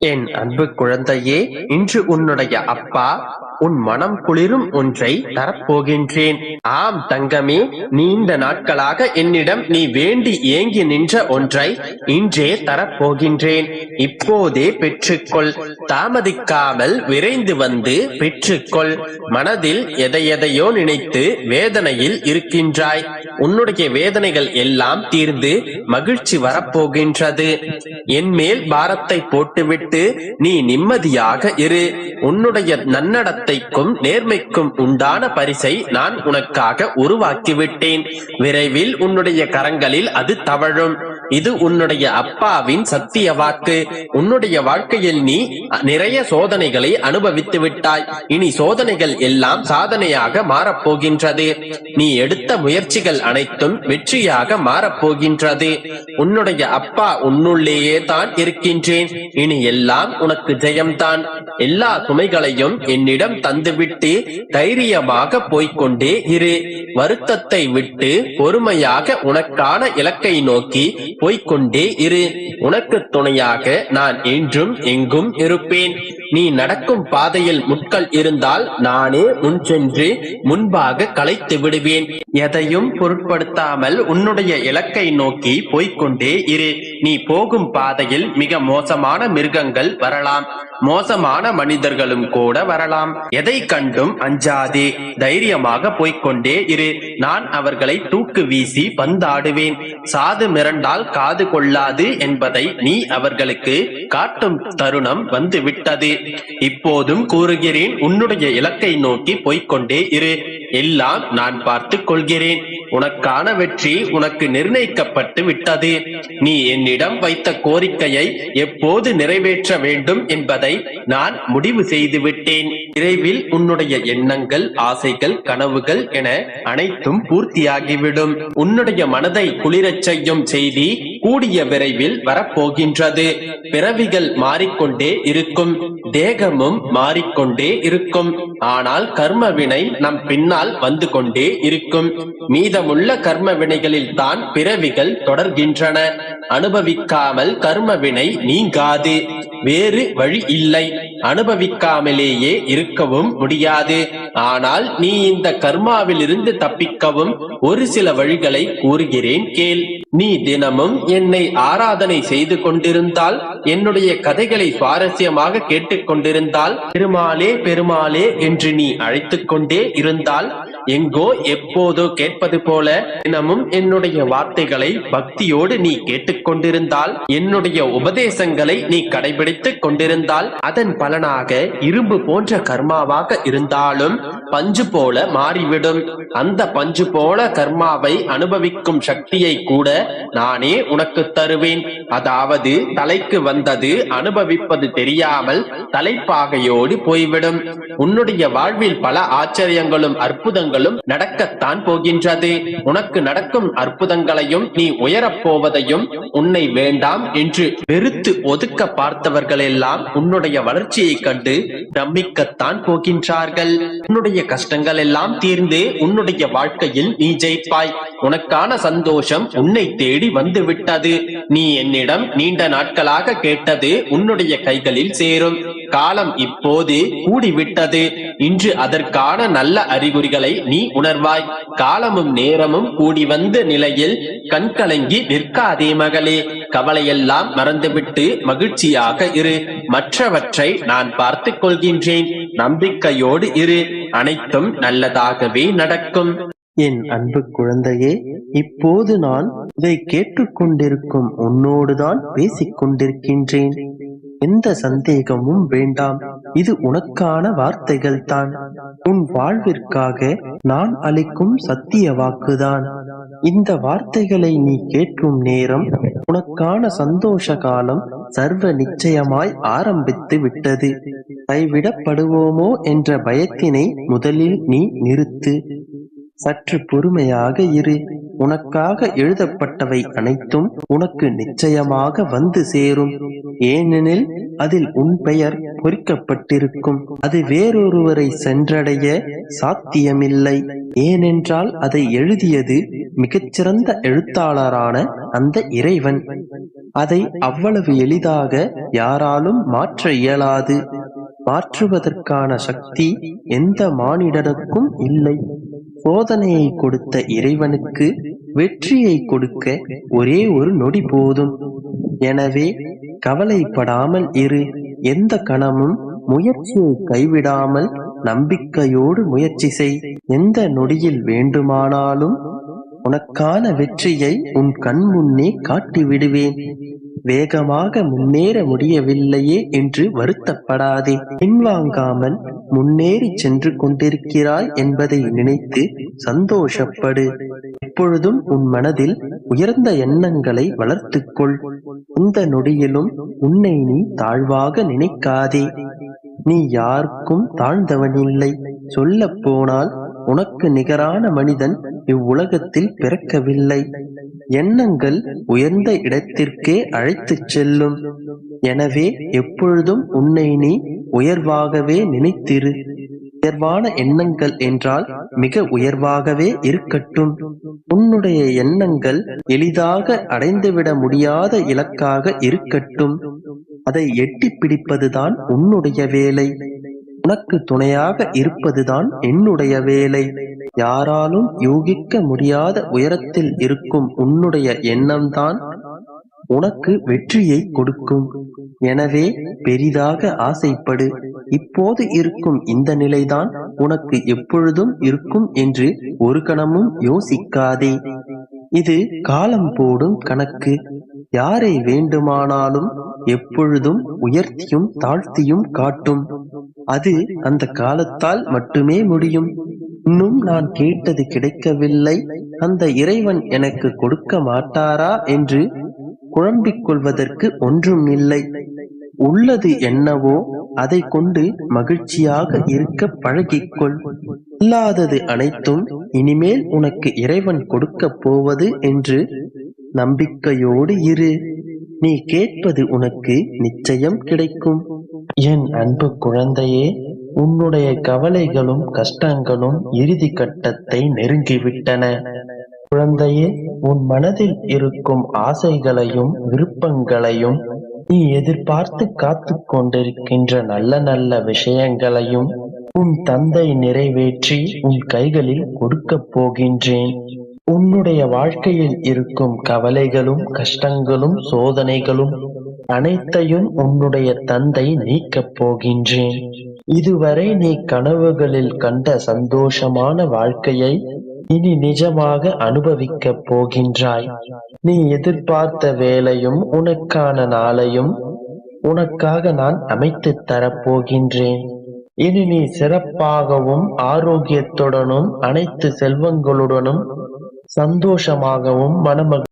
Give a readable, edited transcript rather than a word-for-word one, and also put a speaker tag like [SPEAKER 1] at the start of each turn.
[SPEAKER 1] என் அன்பு குழந்தையே, இன்று உன்னுடைய அப்பா உன் மனம் குளிரும் ஒன்றை தரப்போகின்றேன். ஆம் தங்கமே, நீண்ட நாட்களாக என்னிடம் நீ வேண்டி ஏங்கி நின்ற ஒன்றை இன்றே தரப்போகின்றேன். இப்போதே பெற்றுக்கொள். தாமதிக்காமல் விரைந்து வந்து பெற்றுக்கொள். மனதில் எதையெதையோ நினைத்து வேதனையில் இருக்கின்றாய். உன்னுடைய வேதனைகள் எல்லாம் தீர்ந்து மகிழ்ச்சி வரப்போகின்றது. என் மேல் பாரத்தை போட்டுவிட்டு நீ நிம்மதியாக இரு. உன்னுடைய நன்னடத்தைக்கும் நேர்மைக்கும் உண்டான பரிசை நான் உனக்காக உருவாக்கிவிட்டேன். விரைவில் உன்னுடைய கரங்களில் அது தவழும். இது உன்னுடைய அப்பாவின் சத்திய வாக்கு. உன்னுடைய வாழ்க்கையில் நீ நிறைய சோதனைகளை அனுபவித்து விட்டாய். இனி சோதனைகள் எல்லாம் சாதனையாக மாறப்போகின்றது. நீ எடுத்த முயற்சிகள் அனைத்தும் வெற்றியாக மாறப்போகின்றது. உன்னுடைய அப்பா உன்னுள்ளேயே தான் இருக்கின்றேன். இனி எல்லாம் உனக்கு ஜெயம்தான். எல்லா சுமைகளையும் என்னிடம் தந்துவிட்டு தைரியமாக போய்கொண்டே இரு. வருத்தத்தை விட்டு பொறுமையாக உனக்கான இலக்கை நோக்கி போய்கொண்டே இரு. உனக்கு துணையாக நான் என்றும் எங்கும் இருப்பேன். நீ நடக்கும் பாதையில் முட்கள் இருந்தால் நானே முன் சென்று முன்பாக களைத்து விடுவேன். எதையும் பொருட்படுத்தாமல் உன்னுடைய இலக்கை நோக்கி போய்கொண்டே இரு. நீ போகும் பாதையில் மிக மோசமான மிருகங்கள் வரலாம், மோசமான மனிதர்களும் கூட வரலாம். எதை கண்டும் அஞ்சாதே, தைரியமாக போய்கொண்டே இரு. நான் அவர்களை தூக்கு வீசி பந்தாடுவேன். சாது மிரண்டால் காது கொள்ளாது என்பதை நீ அவர்களுக்கு காட்டும் தருணம் வந்து விட்டது. இப்போதும் கூறுகிறேன், உன்னுடைய இலக்கை நோக்கி போய்கொண்டே இரு. எல்லாம் நான் பார்த்துக் கொள்கிறேன். உனக்கான வெற்றி உனக்கு நிர்ணயிக்கப்பட்டு விட்டது. நீ என்னிடம் வைத்த கோரிக்கையை எப்போது நிறைவேற்ற வேண்டும் என்பதை நான் முடிவு செய்து விட்டேன். விரைவில் உன்னுடைய எண்ணங்கள், ஆசைகள், கனவுகள் என அனைத்தும் பூர்த்தியாகிவிடும். உன்னுடைய மனதை குளிரச் செய்யும் செய்தி கூடிய விரைவில் வரப்போகின்றது. பிறவிகள் மாறிக்கொண்டே இருக்கும், தேகமும் மாறிக்கொண்டே இருக்கும். ஆனால் கர்ம வினை நம் பின்னால் வந்து கொண்டே இருக்கும். மீதமுள்ள கர்ம வினைகளில் தான் பிறவிகள் தொடர்கின்றன. அனுபவிக்காமல் கர்ம வினை நீங்காது. வேறு வழி இல்லை. அனுபவிக்காமலேயே இருக்கவும் முடியாது. ஆனால் நீ இந்த கர்மாவில் இருந்து தப்பிக்கவும் ஒரு சில வழிகளை கூறுகிறேன் கேள். நீ தினமும் என்னை ஆராதனை செய்து கொண்டிருந்தால், என்னுடைய கதைகளை சுவாரஸ்யமாக கேட்டுக்கொண்டிருந்தால், பெருமாளே பெருமாளே என்று நீ அழைத்துக் கொண்டே இருந்தால், எங்கோ எப்போதோ கேட்பது போல தினமும் என்னுடைய வார்த்தைகளை பக்தியோடு நீ கேட்டுக்கொண்டிருந்தால், என்னுடைய உபதேசங்களை நீ கடைபிடித்துக் கொண்டிருந்தால், அதன் பலனாக இரும்பு போன்ற கர்மாவாக இருந்தாலும் பஞ்சு போல மாறிவிடும். அந்த பஞ்சு போல கர்மாவை அனுபவிக்கும் சக்தியை கூட நானே உனக்கு தருவேன். அதாவது தலைக்கு வந்தது அனுபவிப்பது தெரியாமல் தலைப்பாகையோடு போய்விடும். உன்னுடைய வாழ்வில் பல ஆச்சரியங்களும் அற்புதங்களும் நடக்கத்தான் போகின்றது. உனக்கு நடக்கும் அற்புதங்களையும் நீ உயரப் போவதையும் உன்னை வேண்டாம் என்று வெறுத்து ஒதுக்க பார்த்தவர்கள் எல்லாம் உன்னுடைய வளர்ச்சியை கண்டு பிரமிக்கத்தான் போகின்றார்கள். உன்னுடைய கஷ்டங்கள் எல்லாம் தீர்ந்து உன்னுடைய வாழ்க்கையில் நீ ஜெயிப்பாய். உனக்கான சந்தோஷம் உன்னை தேடி வந்து விட்டது. நீ என்னிடம் நீண்ட நாட்களாக கேட்டது உன்னுடைய கைகளில் சேரும். காலம் இப்போது கூடிவிட்டது. இன்று அதற்கான நல்ல அறிகுறிகளை நீ உணர்வாய். காலமும் நேரமும் கூடி வந்த நிலையில் கண்கலங்கி நிற்காதே மகளே. கவலையெல்லாம் மறந்துவிட்டு மகிழ்ச்சியாக இரு. மற்றவற்றை நான் பார்த்துக் கொள்கின்றேன். நம்பிக்கையோடு இரு. அனைத்தும் நல்லதாகவே நடக்கும்.
[SPEAKER 2] என் அன்பு குழந்தையே, இப்போது நான் இதை கேட்டுக்கொண்டிருக்கும் உன்னோடுதான் பேசிக் கொண்டிருக்கின்றேன். எந்த சந்தேகமும் வேண்டாம். இது உனக்கான வார்த்தைகள் தான். உன் வாழ்விற்காக நான் அளிக்கும் சத்திய வாக்குதான். இந்த வார்த்தைகளை நீ கேட்கும் நேரம் உனக்கான சந்தோஷ காலம் சர்வ நிச்சயமாய் ஆரம்பித்து விட்டது. கைவிடப்படுவோமோ என்ற பயத்தினை முதலில் நீ நிறுத்து. சற்று பொறுமையாக இரு. உனக்காக எழுதப்பட்டவை அனைத்தும் உனக்கு நிச்சயமாக வந்து சேரும். ஏனெனில் அதில் உன் பெயர் பொறிக்கப்பட்டிருக்கும். அது வேறொருவரை சென்றடைய சாத்தியமில்லை. ஏனென்றால் அதை எழுதியது மிகச்சிறந்த எழுத்தாளரான அந்த இறைவன். அதை அவ்வளவு எளிதாக யாராலும் மாற்ற இயலாது. மாற்றுவதற்கான சக்தி எந்த மானிடனுக்கும் இல்லை. சோதனையை கொடுத்த இறைவனுக்கு வெற்றியை கொடுக்க ஒரே ஒரு நொடி போதும். எனவே கவலைப்படாமல் இரு. எந்த கணமும் முயற்சியை கைவிடாமல் நம்பிக்கையோடு முயற்சி செய். எந்த நொடியில் வேண்டுமானாலும் உனக்கான வெற்றியை உன் கண் முன்னே காட்டி விடுவேன். வேகமாக முன்னேற முடியவில்லையே என்று வருத்தப்படாதே. பின்வாங்காமல் முன்னேறி சென்று கொண்டிருக்கிறாய் என்பதை நினைத்து சந்தோஷப்படு. எப்பொழுதும் உன் மனதில் உயர்ந்த எண்ணங்களை வளர்த்துக்கொள். இந்த நொடியிலும் உன்னை நீ தாழ்வாக நினைக்காதே. நீ யாருக்கும் தாழ்ந்தவனில்லை. சொல்ல போனால் உனக்கு நிகரான மனிதன் இவ்வுலகத்தில் பிறக்கவில்லை. எண்ணங்கள் உயர்ந்த இடத்திற்கே அழைத்துச் செல்லும். எனவே எப்பொழுதும் உன்னை நீ உயர்வாகவே நினைத்திரு. உயர்வான எண்ணங்கள் என்றால் மிக உயர்வாகவே இருக்கட்டும். உன்னுடைய எண்ணங்கள் எளிதாக அடைந்துவிட முடியாத இலக்காக இருக்கட்டும். அதை எட்டி பிடிப்பதுதான் உன்னுடைய வேலை. உனக்கு துணையாக இருப்பதுதான் என்னுடைய வேலை. யாராலும் யூகிக்க முடியாத உயரத்தில் இருக்கும் உன்னுடைய எண்ணம்தான் உனக்கு வெற்றியை கொடுக்கும். எனவே பெரிதாக ஆசைப்படு. இப்போது இருக்கும் இந்த நிலைதான் உனக்கு எப்பொழுதும் இருக்கும் என்று ஒரு கணமும் யோசிக்காதே. இது காலம் போடும் கணக்கு. யாரை வேண்டுமானாலும் எப்பொழுதும் உயர்த்தியும் தாழ்த்தியும் காட்டும். அது அந்த காலத்தால் மட்டுமே முடியும். இன்னும் நான் கேட்டது கிடைக்கவில்லை, அந்த இறைவன் எனக்கு கொடுக்க மாட்டாரா என்று குழம்பிக் கொள்வதற்கு ஒன்றும் இல்லை. உள்ளது என்னவோ அதை கொண்டு மகிழ்ச்சியாக இருக்க பழகிக்கொள். இல்லாதது அனைத்தும் இனிமேல் உனக்கு இறைவன் கொடுக்கப் போவது என்று நம்பிக்கையோடு இரு. நீ கேட்பது உனக்கு நிச்சயம் கிடைக்கும். என் அன்பு குழந்தையே, உன்னுடைய கவலைகளும் கஷ்டங்களும் இறுதி கட்டத்தை நெருங்கிவிட்டன. குழந்தையே, உன் மனதில் இருக்கும் ஆசைகளையும் விருப்பங்களையும், நீ எதிர்பார்த்து காத்து கொண்டிருக்கின்ற நல்ல நல்ல விஷயங்களையும் உன் தந்தை நிறைவேற்றி உன் கைகளில் கொடுக்கப் போகின்றேன். உன்னுடைய வாழ்க்கையில் இருக்கும் கவலைகளும் கஷ்டங்களும் சோதனைகளும் அனைத்தையும் உன்னுடைய தந்தை நீக்கப் போகின்றேன். இதுவரை நீ கனவுகளில் கண்ட சந்தோஷமான வாழ்க்கையை இனி நிஜமாக அனுபவிக்கப் போகின்றாய். நீ எதிர்பார்த்த வேலையும் உனக்கான நாளையும் உனக்காக நான் அமைத்து தரப்போகின்றேன். இனி நீ சிறப்பாகவும் ஆரோக்கியத்துடனும் அனைத்து செல்வங்களுடனும் சந்தோஷமாகவும் மனமகிழ்ச்சியுடனும்